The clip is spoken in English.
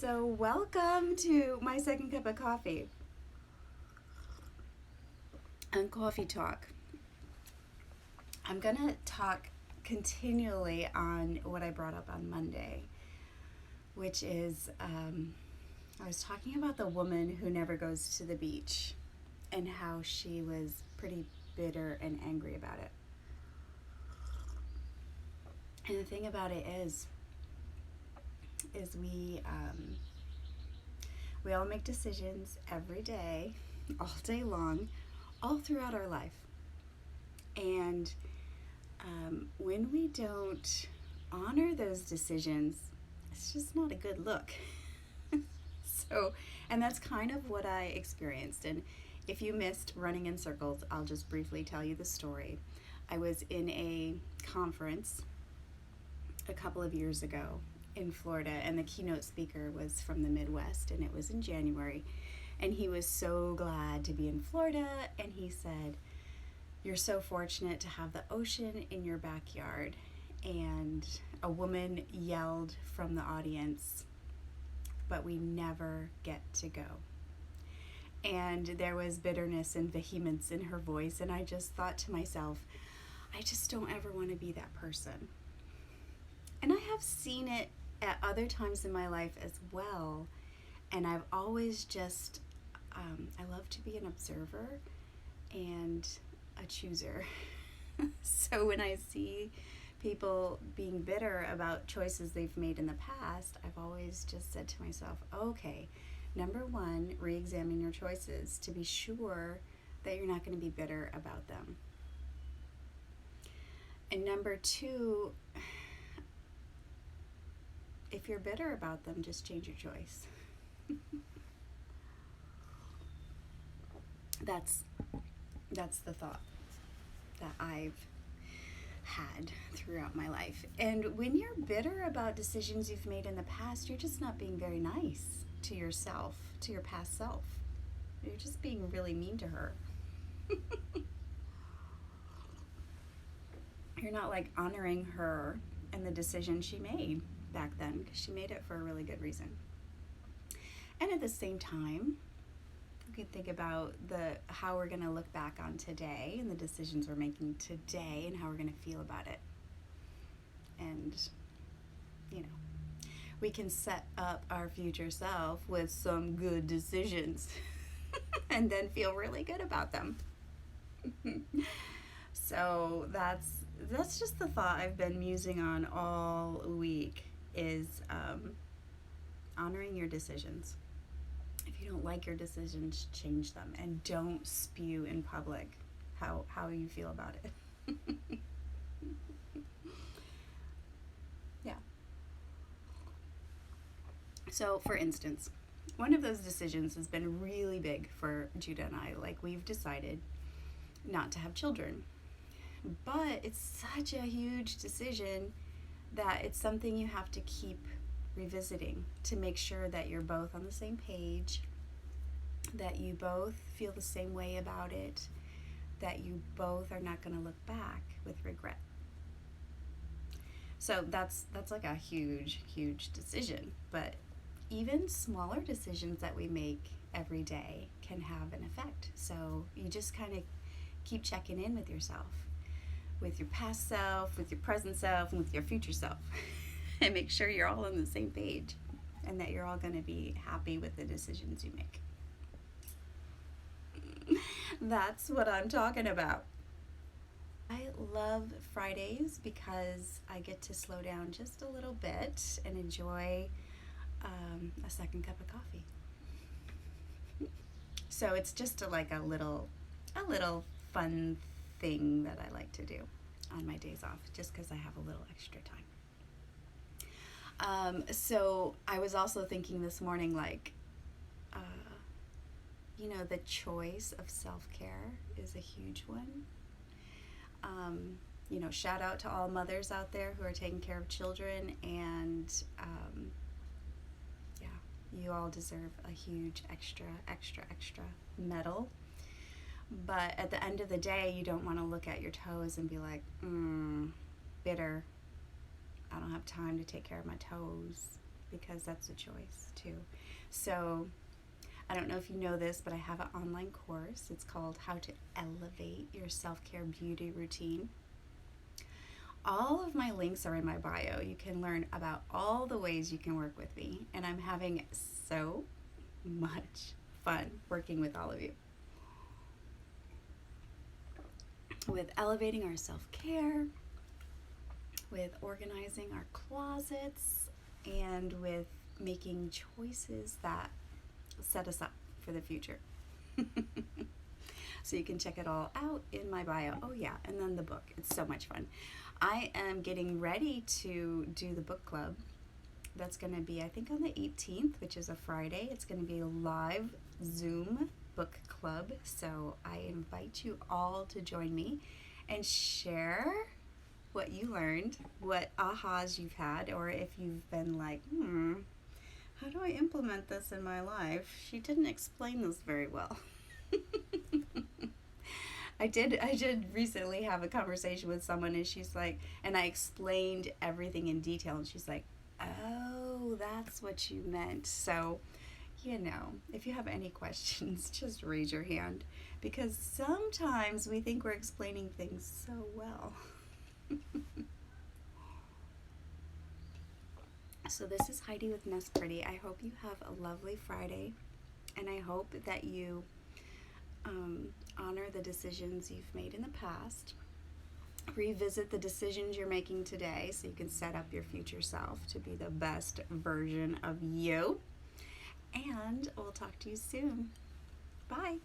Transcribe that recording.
So, welcome to my second cup of coffee and coffee talk. I'm going to talk continually on what I brought up on Monday, which is I was talking about the woman who never goes to the beach and how she was pretty bitter and angry about it. And the thing about it is we all make decisions every day, all day long, all throughout our life. And when we don't honor those decisions, it's just not a good look. And that's kind of what I experienced. And if you missed Running in Circles, I'll just briefly tell you the story. I was in a conference a couple of years ago in Florida, and the keynote speaker was from the Midwest, and it was in January. And he was so glad to be in Florida, and he said, "You're so fortunate to have the ocean in your backyard." And a woman yelled from the audience, "But we never get to go." And there was bitterness and vehemence in her voice, and I just thought to myself, I just don't ever want to be that person. And I have seen it at other times in my life as well, and I've always just, I love to be an observer and a chooser. So when I see people being bitter about choices they've made in the past, I've always just said to myself, okay, number one, re-examine your choices to be sure that you're not going to be bitter about them. And number two, if you're bitter about them, just change your choice. That's the thought that I've had throughout my life. And when you're bitter about decisions you've made in the past, you're just not being very nice to yourself, to your past self. You're just being really mean to her. You're not like honoring her and the decision she made back then, because she made it for a really good reason. And at the same time, you can think about how we're going to look back on today and the decisions we're making today and how we're going to feel about it. And, we can set up our future self with some good decisions and then feel really good about them. So that's just the thought I've been musing on all week, is honoring your decisions. If you don't like your decisions, change them, and don't spew in public how you feel about it. Yeah. So, for instance, one of those decisions has been really big for Judah and I. Like, we've decided not to have children. But it's such a huge decision that it's something you have to keep revisiting to make sure that you're both on the same page, that you both feel the same way about it, that you both are not going to look back with regret. So that's like a huge, huge decision. But even smaller decisions that we make every day can have an effect. So you just kind of keep checking in with yourself, with your past self, with your present self, and with your future self. And make sure you're all on the same page and that you're all going to be happy with the decisions you make. That's what I'm talking about. I love Fridays because I get to slow down just a little bit and enjoy a second cup of coffee. So it's just a little fun thing that I like to do on my days off, just because I have a little extra time. So I was also thinking this morning, the choice of self-care is a huge one. Shout out to all mothers out there who are taking care of children, and you all deserve a huge extra medal. But at the end of the day, you don't want to look at your toes and be like, bitter. I don't have time to take care of my toes because that's a choice too. So I don't know if you know this, but I have an online course. It's called How to Elevate Your Self-Care Beauty Routine. All of my links are in my bio. You can learn about all the ways you can work with me, and I'm having so much fun working with all of you. With elevating our self-care, with organizing our closets, and with making choices that set us up for the future. So you can check it all out in my bio. Oh yeah, and then the book. It's so much fun. I am getting ready to do the book club. That's going to be, I think, on the 18th, which is a Friday. It's going to be a live Zoom book club. So I invite you all to join me and share what you learned, what ahas you've had, or if you've been like, how do I implement this in my life? She didn't explain this very well. I did recently have a conversation with someone, and she's like, and I explained everything in detail, and she's like, oh, that's what you meant. So, if you have any questions, just raise your hand, because sometimes we think we're explaining things so well. So this is Heidi with Nest Pretty. I hope you have a lovely Friday, and I hope that you honor the decisions you've made in the past. Revisit the decisions you're making today so you can set up your future self to be the best version of you. And we'll talk to you soon. Bye.